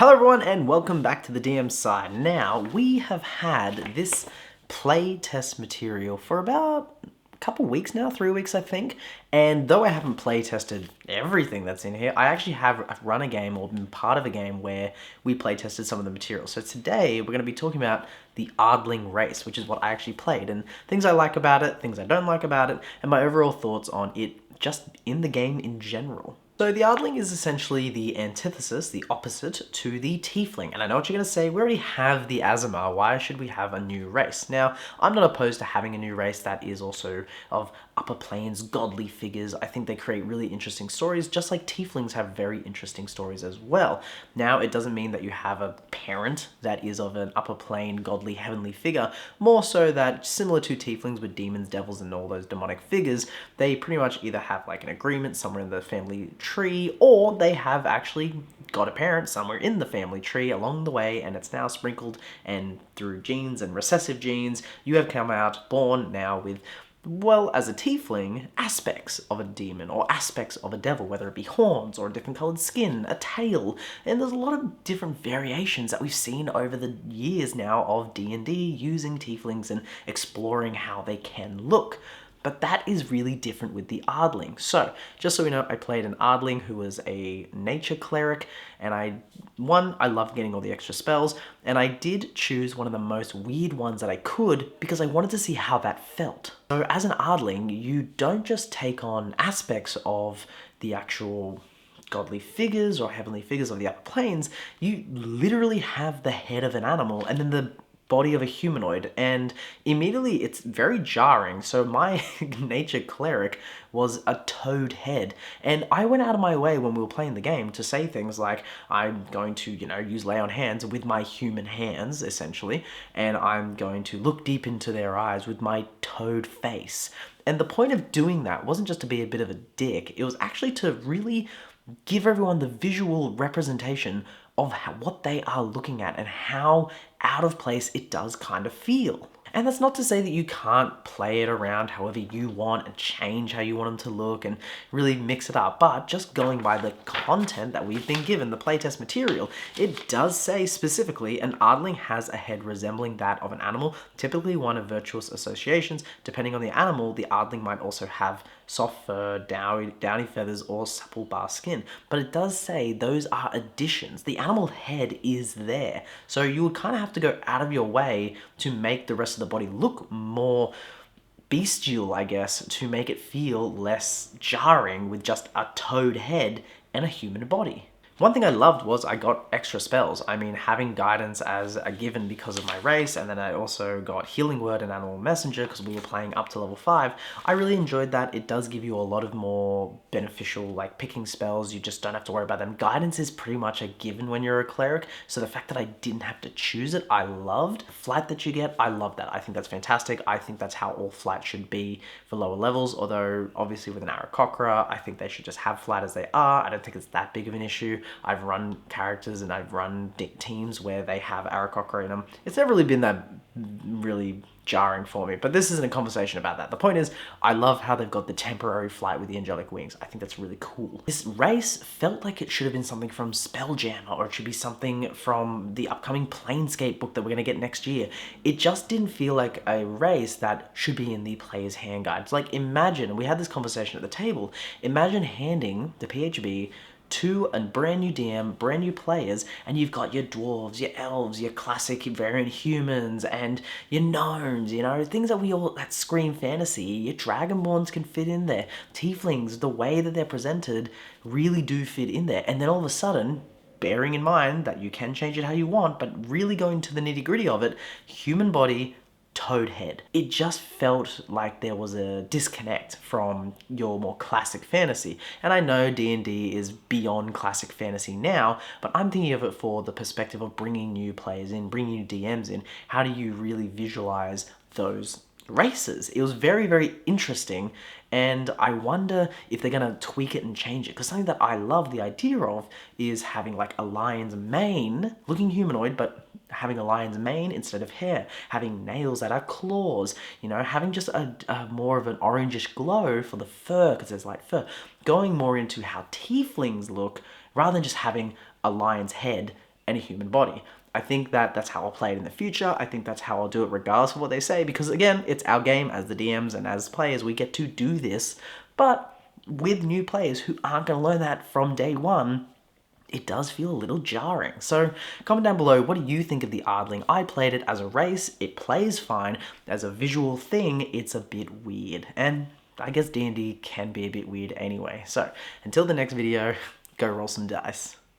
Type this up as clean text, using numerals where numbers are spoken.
Hello everyone and welcome back to the DM side. Now, we have had this play test material for about a couple weeks now, 3 weeks I think, and though I haven't play tested everything that's in here, I actually have run a game or been part of a game where we play tested some of the material. So today we're going to be talking about the Ardling Race, which is what I actually played, and things I like about it, things I don't like about it, and my overall thoughts on it just in the game in general. So the Ardling is essentially the antithesis, the opposite, to the Tiefling. And I know what you're going to say, we already have the Aasimar, why should we have a new race? Now, I'm not opposed to having a new race that is also of upper planes, godly figures. I think they create really interesting stories, just like Tieflings have very interesting stories as well. Now, it doesn't mean that you have a parent that is of an upper plane, godly, heavenly figure, more so that, similar to Tieflings with demons, devils, and all those demonic figures, they pretty much either have like an agreement somewhere in the family tree, or they have actually got a parent somewhere in the family tree along the way, and it's now sprinkled, and through genes and recessive genes, you have come out born now with, well, as a tiefling, aspects of a demon or aspects of a devil, whether it be horns or a different colored skin, a tail, and there's a lot of different variations that we've seen over the years now of D&D using tieflings and exploring how they can look. But that is really different with the Ardling. So, just so we know, I played an Ardling who was a nature cleric, and I loved getting all the extra spells, and I did choose one of the most weird ones that I could because I wanted to see how that felt. So as an Ardling, you don't just take on aspects of the actual godly figures or heavenly figures of the upper planes, you literally have the head of an animal and then the body of a humanoid, and immediately it's very jarring. So my nature cleric was a toad head, and I went out of my way when we were playing the game to say things like, I'm going to, use lay on hands with my human hands, essentially, and I'm going to look deep into their eyes with my toad face. And the point of doing that wasn't just to be a bit of a dick, it was actually to really give everyone the visual representation of what they are looking at and how out of place it does kind of feel. And that's not to say that you can't play it around however you want and change how you want them to look and really mix it up, but just going by the content that we've been given, the playtest material, it does say specifically an Ardling has a head resembling that of an animal, typically one of virtuous associations. Depending on the animal, the Ardling might also have soft fur, downy feathers, or supple bar skin. But it does say those are additions. The animal head is there. So you would kind of have to go out of your way to make the rest of the body look more bestial, I guess, to make it feel less jarring with just a toad head and a human body. One thing I loved was I got extra spells. I mean, having guidance as a given because of my race, and then I also got healing word and animal messenger because we were playing up to level 5. I really enjoyed that. It does give you a lot of more beneficial, like picking spells. You just don't have to worry about them. Guidance is pretty much a given when you're a cleric, so the fact that I didn't have to choose it, I loved. Flight that you get, I love that. I think that's fantastic. I think that's how all flight should be for lower levels, although obviously with an Aarakocra, I think they should just have flight as they are. I don't think it's that big of an issue. I've run characters and I've run teams where they have Aarakocra in them. It's never really been that really jarring for me, but this isn't a conversation about that. The point is, I love how they've got the temporary flight with the angelic wings. I think that's really cool. This race felt like it should have been something from Spelljammer, or it should be something from the upcoming Planescape book that we're going to get next year. It just didn't feel like a race that should be in the player's hand guides. Like, imagine, we had this conversation at the table, imagine handing the PHB to a brand new DM, brand new players, and you've got your dwarves, your elves, your classic variant humans, and your gnomes, things that scream fantasy. Your dragonborns can fit in there. Tieflings, the way that they're presented, really do fit in there. And then all of a sudden, bearing in mind that you can change it how you want, but really going to the nitty gritty of it, human body, toad head. It just felt like there was a disconnect from your more classic fantasy. And I know D&D is beyond classic fantasy now, but I'm thinking of it for the perspective of bringing new players in, bringing new DMs in. How do you really visualize those races? It was very, very interesting, and I wonder if they're going to tweak it and change it, because something that I love the idea of is having like a lion's mane, looking humanoid, but having a lion's mane instead of hair, having nails that are claws, having just a more of an orangish glow for the fur, because there's light fur, going more into how tieflings look, rather than just having a lion's head and a human body. I think that that's how I'll play it in the future. I think that's how I'll do it regardless of what they say, because again, it's our game as the DMs and as players, we get to do this. But with new players who aren't going to learn that from day one, it does feel a little jarring. So comment down below, what do you think of the Ardling? I played it as a race, it plays fine. As a visual thing, it's a bit weird. And I guess D&D can be a bit weird anyway. So until the next video, go roll some dice.